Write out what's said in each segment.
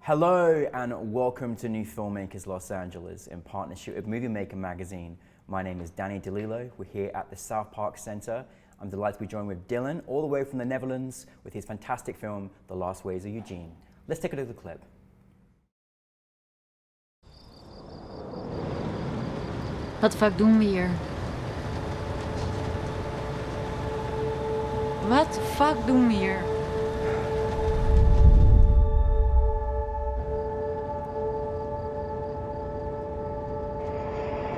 Hello and welcome to NewFilmmakers Los Angeles in partnership with Movie Maker magazine. My name is Danny DeLillo. We're here at the South Park Center. I'm delighted to be joined with Dylan, all the way from the Netherlands, with his fantastic film, The Last Ways of Eugene. Let's take a look at the clip. Wat de fuck doen we hier? Wat de fuck doen we hier?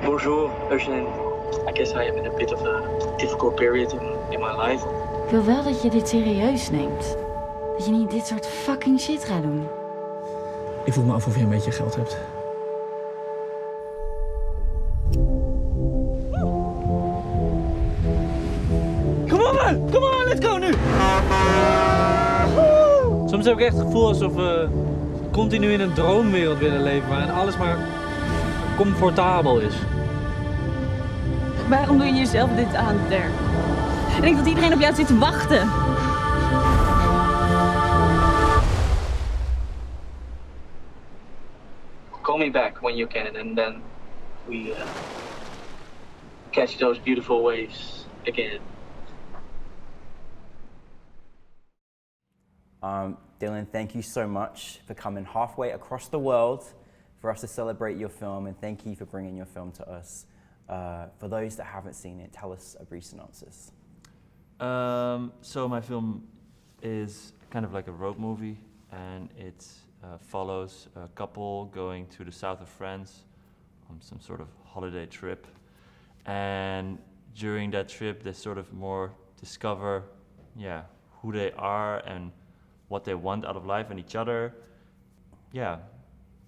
Bonjour, Eugene. I guess I am in a bit of a difficult period in my life. Ik wil wel dat je dit serieus neemt. Dat je niet dit soort fucking shit gaat doen. Ik vroeg me af of je een beetje geld hebt. Come on man! Come on, let's go nu! Soms heb ik echt het gevoel alsof we continu in een droomwereld willen leven waarin alles maar comfortabel is. Waarom doe je jezelf dit aan, Dirk? Ik denk dat iedereen op jou zit te wachten. Call me back when you can, and then we catch those beautiful waves again. Dylan, thank you so much for coming halfway across the world for us to celebrate your film, and thank you for bringing your film to us. For those that haven't seen it, tell us a brief synopsis. So my film is kind of like a road movie, and it follows a couple going to the south of France on some sort of holiday trip. And during that trip, they sort of more discover, who they are and what they want out of life and each other. Yeah,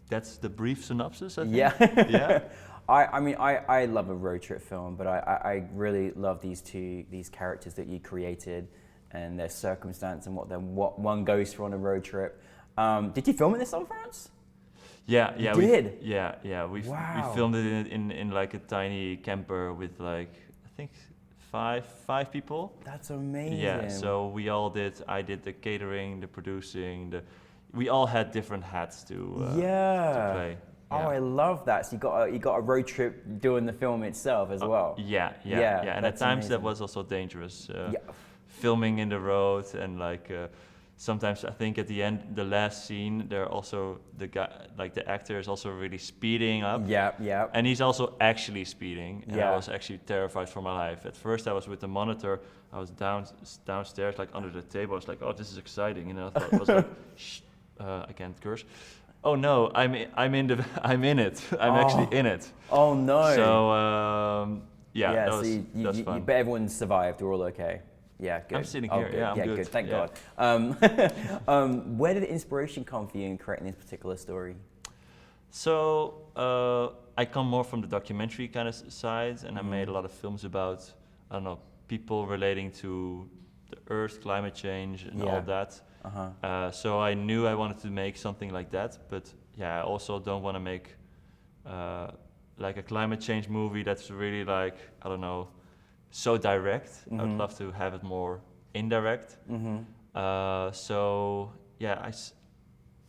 that's the brief synopsis, I think. Yeah. Yeah. I love a road trip film, but I really love these characters that you created and their circumstance and what one goes through on a road trip. Did you film this in France? Yeah, you did? We Wow. filmed it in like a tiny camper with like, I think five people. That's amazing. Yeah, so I did the catering, the producing, we all had different hats to play. Oh, I love that. So you got a road trip doing the film itself as well. Yeah. And at times amazing. that was also dangerous. Filming in the road, and like sometimes I think at the end, the last scene, they're also the guy, like the actor is also really speeding up. Yeah. And he's also actually speeding. And Yeah. I was actually terrified for my life. At first I was with the monitor. I was downstairs, like under the table. I was like, oh, this is exciting. And I thought, I was like, shh, I can't curse. Oh no, I'm in it. I'm actually in it. Oh no. So that was fun. But everyone survived. We're all okay. Yeah, good. I'm sitting here. Good. Yeah, I'm good. Thank God. Where did the inspiration come for you in creating this particular story? So I come more from the documentary kind of side, and I made a lot of films about, I don't know, people relating to the Earth, climate change, and all that. So I knew I wanted to make something like that, but I also don't want to make like a climate change movie that's really like, I don't know, so direct. I would love to have it more indirect.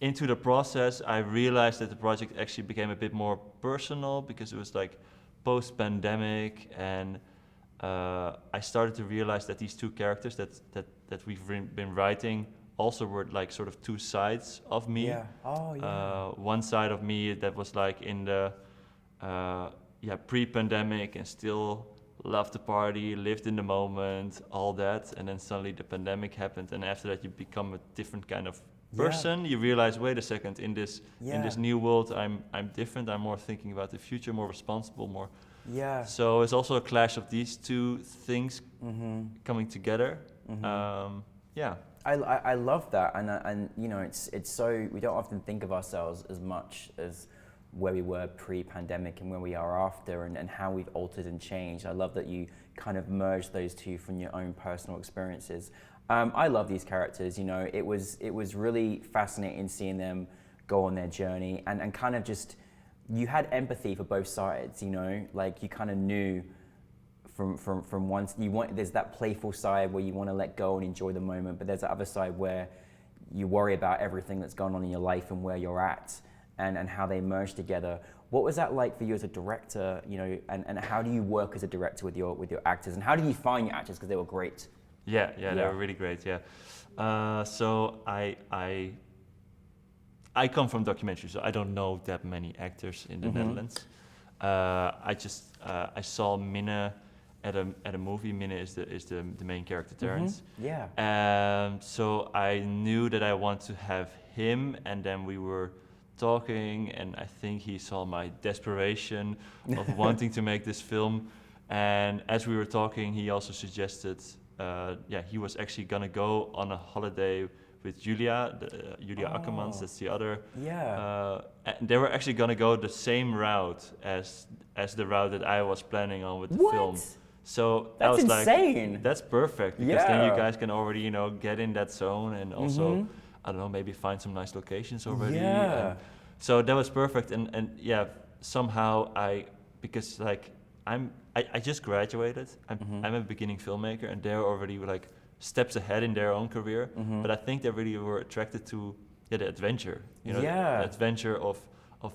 Into the process, I realized that the project actually became a bit more personal because it was like post-pandemic, and I started to realize that these two characters that we've been writing also were like sort of two sides of me. Yeah. Oh yeah. One side of me that was like in the pre-pandemic and still loved the party, lived in the moment, all that, and then suddenly the pandemic happened, and after that you become a different kind of person. You realize, wait a second, in this new world I'm different. I'm more thinking about the future, more responsible, more. Yeah. So it's also a clash of these two things coming together. I love that, and you know, it's so, we don't often think of ourselves as much as where we were pre-pandemic and where we are after, and how we've altered and changed. I love that you kind of merged those two from your own personal experiences. I love these characters. You know, it was really fascinating seeing them go on their journey, and kind of just, you had empathy for both sides. You know, like you kind of knew from one, there's that playful side where you want to let go and enjoy the moment, but there's that other side where you worry about everything that's going on in your life and where you're at, and how they merge together. What was that like for you as a director, you know, and how do you work as a director with your actors, and how do you find your actors, because they were great? Yeah, they were really great. Yeah, so I come from documentary, so I don't know that many actors in the Netherlands. I saw Minne at a movie. Minne is the main character, Terrence. Yeah. So I knew that I want to have him, and then we were talking, and I think he saw my desperation of wanting to make this film. And as we were talking, he also suggested, he was actually gonna go on a holiday with Julia Akkermans, that's the other. Yeah. And they were actually gonna go the same route as the route that I was planning on with the film. So I was insane. Like, that's perfect, because then you guys can already, you know, get in that zone, and also, I don't know, maybe find some nice locations already. Yeah. And so that was perfect, and yeah, somehow because like I just graduated. I'm a beginning filmmaker, and they're already like steps ahead in their own career. But I think they really were attracted to the adventure. You know, the adventure of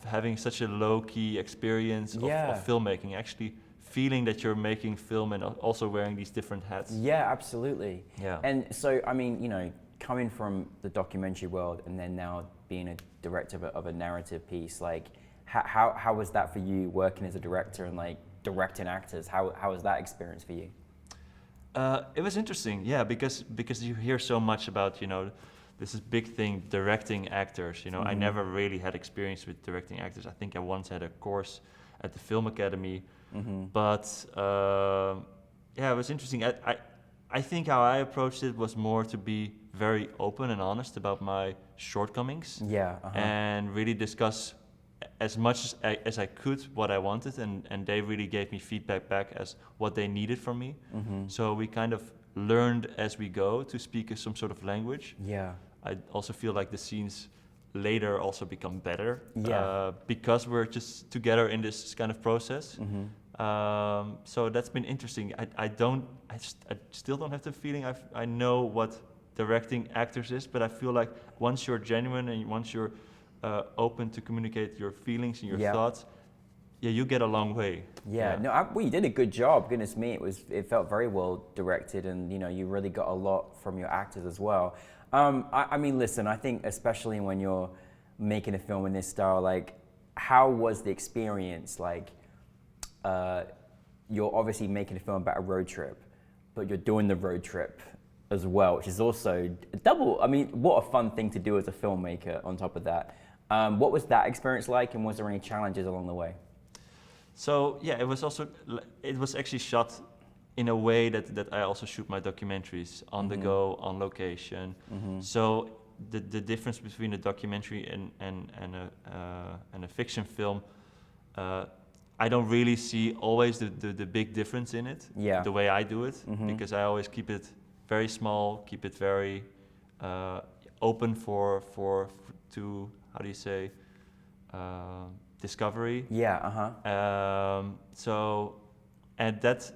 having such a low key experience of filmmaking, actually feeling that you're making film and also wearing these different hats. Yeah, absolutely. Yeah. And so, I mean, you know, coming from the documentary world and then now being a director of a narrative piece, like how was that for you, working as a director and like directing actors? How was that experience for you? It was interesting, yeah, because you hear so much about, you know, this is big thing, directing actors. You know, I never really had experience with directing actors. I think I once had a course at the Film Academy, but it was interesting. I think how I approached it was more to be very open and honest about my shortcomings, and really discuss as much as I could what I wanted, and they really gave me feedback back as what they needed from me. So we kind of learned as we go to speak some sort of language. Yeah. I also feel like the scenes later also become better, because we're just together in this kind of process. So that's been interesting. I still don't have the feeling I know what directing actors is, but I feel like once you're genuine and once you're open to communicate your feelings and your thoughts, you get a long way. Well, you did a good job. Goodness me, it felt very well directed, and you know, you really got a lot from your actors as well. I mean, listen, I think especially when you're making a film in this style, like, how was the experience? Like, you're obviously making a film about a road trip, but you're doing the road trip as well, which is also double. I mean, what a fun thing to do as a filmmaker on top of that. What was that experience like, and was there any challenges along the way? So yeah, it was actually shot in a way that I also shoot my documentaries on the go, on location. So the difference between a documentary and a fiction film, I don't really see always the big difference in it, the way I do it, because I always keep it very small, keep it very open for how do you say, discovery. So, and that's,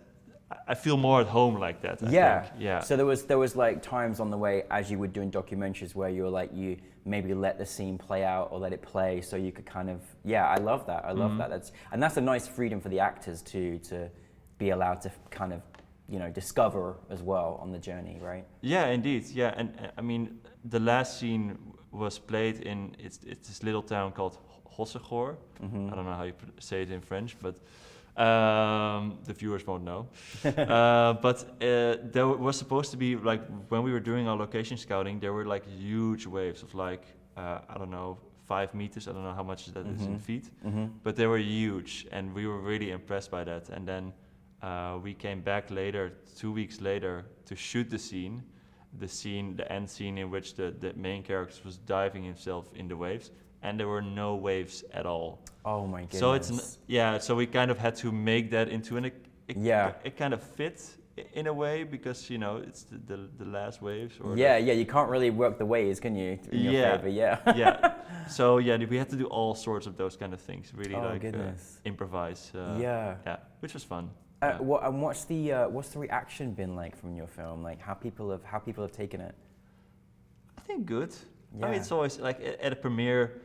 I feel more at home like that. I think. So there was like times on the way as you were doing documentaries where you were like, you maybe let the scene play out or let it play so you could kind of, I love that. I love that. That's a nice freedom for the actors to be allowed to kind of, you know, discover as well on the journey, right? Yeah, indeed. Yeah, and I mean, the last scene was played in it's this little town called Hossegor. I don't know how you say it in French, but the viewers won't know. But there was supposed to be, like, when we were doing our location scouting, there were like huge waves of like, I don't know, 5 meters. I don't know how much that is in feet, but they were huge, and we were really impressed by that. And then we came back later, 2 weeks later, to shoot the end scene in which the main character was diving himself in the waves, and there were no waves at all. Oh my goodness. So it's so we kind of had to make that into it kind of fits in a way, because, you know, it's the last waves. Or you can't really work the waves, can you, in your favor? So we had to do all sorts of those kind of things, really, improvise. Which was fun. What's the reaction been like from your film? Like how people have taken it? I think good. Yeah. I mean, it's always like at a premiere,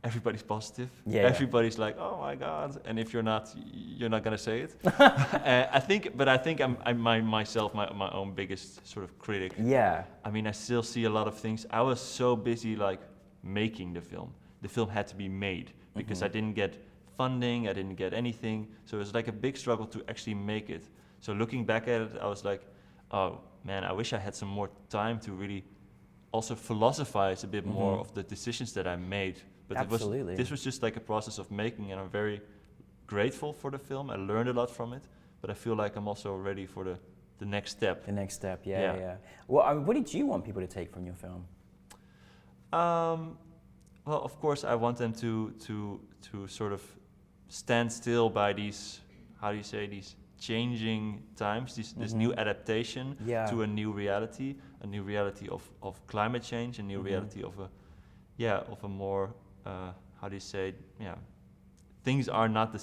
everybody's positive. Yeah. Everybody's like, "Oh my God!" And if you're not gonna say it. I think I'm myself my own biggest sort of critic. Yeah. I mean, I still see a lot of things. I was so busy like making the film. The film had to be made because I didn't get funding, I didn't get anything. So it was like a big struggle to actually make it. So looking back at it, I was like, oh man, I wish I had some more time to really also philosophize a bit more of the decisions that I made. But Absolutely. this was just like a process of making, and I'm very grateful for the film. I learned a lot from it, but I feel like I'm also ready for the next step. The next step, yeah. Well, I mean, what did you want people to take from your film? Well, of course, I want them to sort of stand still by these, how do you say, these changing times, this new adaptation to a new reality of climate change, a new reality of a more, how do you say, things are not the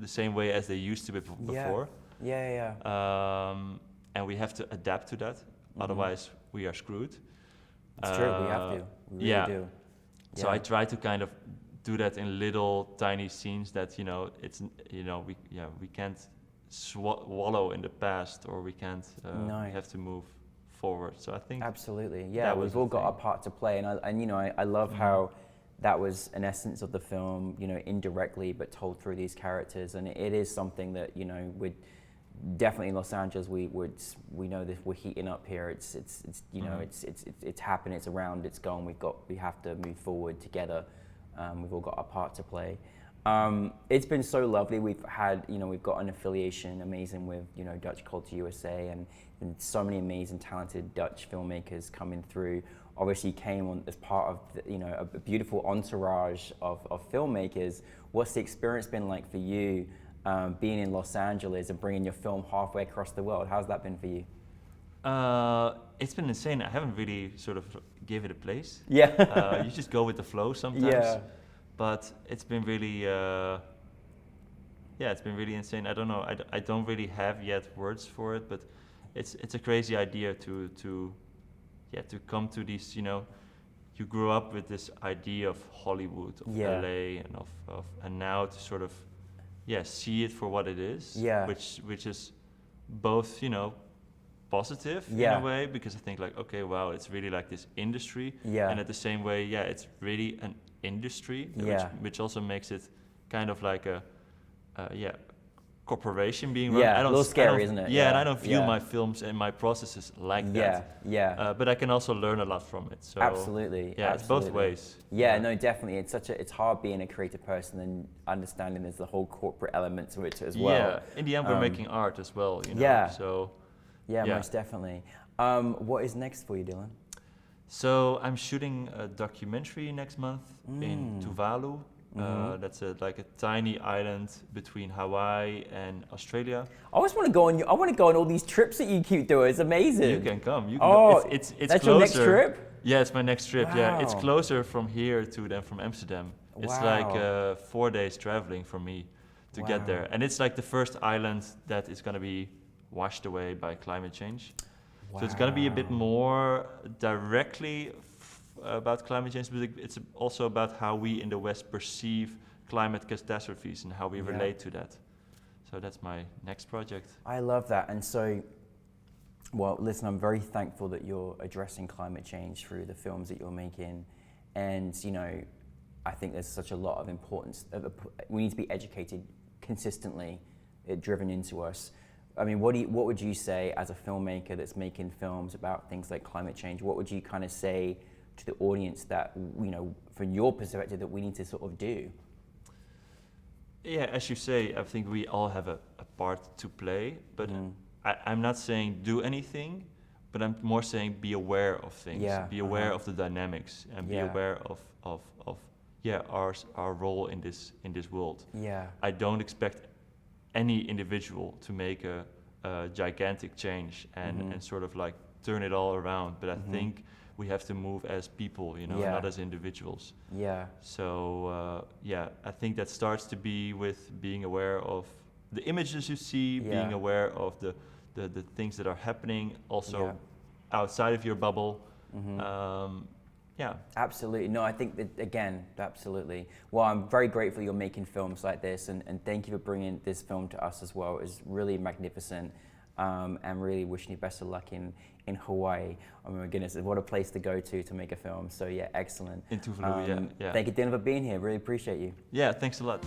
same way as they used to be before. And we have to adapt to that, otherwise we are screwed. It's true, we have to. We really do. So I try to kind of do that in little tiny scenes that we can't wallow in the past, or we can't. We have to move forward. So I think absolutely, we've all got our part to play, and I love how that was an essence of the film, indirectly but told through these characters, and it is something that we're definitely in Los Angeles. We know this. We're heating up here. It's it's happening. It's around. It's gone. We have to move forward together. We've all got our part to play. It's been so lovely. We've got an affiliation amazing with Dutch Culture USA, and so many amazing, talented Dutch filmmakers coming through. Obviously, came on as part of a beautiful entourage of filmmakers. What's the experience been like for you? Being in Los Angeles and bringing your film halfway across the world, how's that been for you? It's been insane. I haven't really sort of gave it a place. Yeah. You just go with the flow sometimes. Yeah. But it's been really, it's been really insane. I don't know. I don't really have yet words for it, but it's a crazy idea to come to these. You grew up with this idea of Hollywood, of LA, and and now to sort of see it for what it is, which is both positive in a way, because I think like, okay, wow, it's really like this industry, and at the same way, it's really an industry, which also makes it kind of like a corporation being run. A little scary, isn't it? And I don't view my films and my processes like that. But I can also learn a lot from it. So absolutely. It's both ways. No, definitely. It's hard being a creative person and understanding there's the whole corporate element to it as well. Yeah. In the end, we're making art as well. So. Most definitely. What is next for you, Dylan? So I'm shooting a documentary next month in Tuvalu. That's like a tiny island between Hawaii and Australia. I always want to go on. I want to go on all these trips that you keep doing. It's amazing. You can come. You can go. It's that's closer. Your next trip? Yeah, it's my next trip. Wow. Yeah, it's closer from here than from Amsterdam. It's like 4 days traveling for me to get there, and it's like the first island that is going to be washed away by climate change. So it's going to be a bit more directly about climate change, but it's also about how we in the West perceive climate catastrophes and how we relate to that. So that's my next project. I love that. And so, well, listen, I'm very thankful that you're addressing climate change through the films that you're making. And, I think there's such a lot of importance. We need to be educated consistently, driven into us. I mean, what would you say as a filmmaker that's making films about things like climate change? What would you kind of say to the audience that, from your perspective, that we need to sort of do? Yeah, as you say, I think we all have a part to play, but I'm not saying do anything, but I'm more saying be aware of things, be aware of the dynamics, and be aware of our role in this world. I don't expect any individual to make a gigantic change and sort of like turn it all around, but I think we have to move as people, not as individuals. So I think that starts to be with being aware of the images you see, being aware of the things that are happening also outside of your bubble, Yeah. Absolutely. No, I think that, again, absolutely. Well, I'm very grateful you're making films like this, and thank you for bringing this film to us as well. It's really magnificent, and really wishing you best of luck in Hawaii. Oh my goodness, what a place to go to make a film. So yeah, excellent. In Tuvalu, yeah. Thank you, Dylan, for being here. Really appreciate you. Yeah, thanks a lot.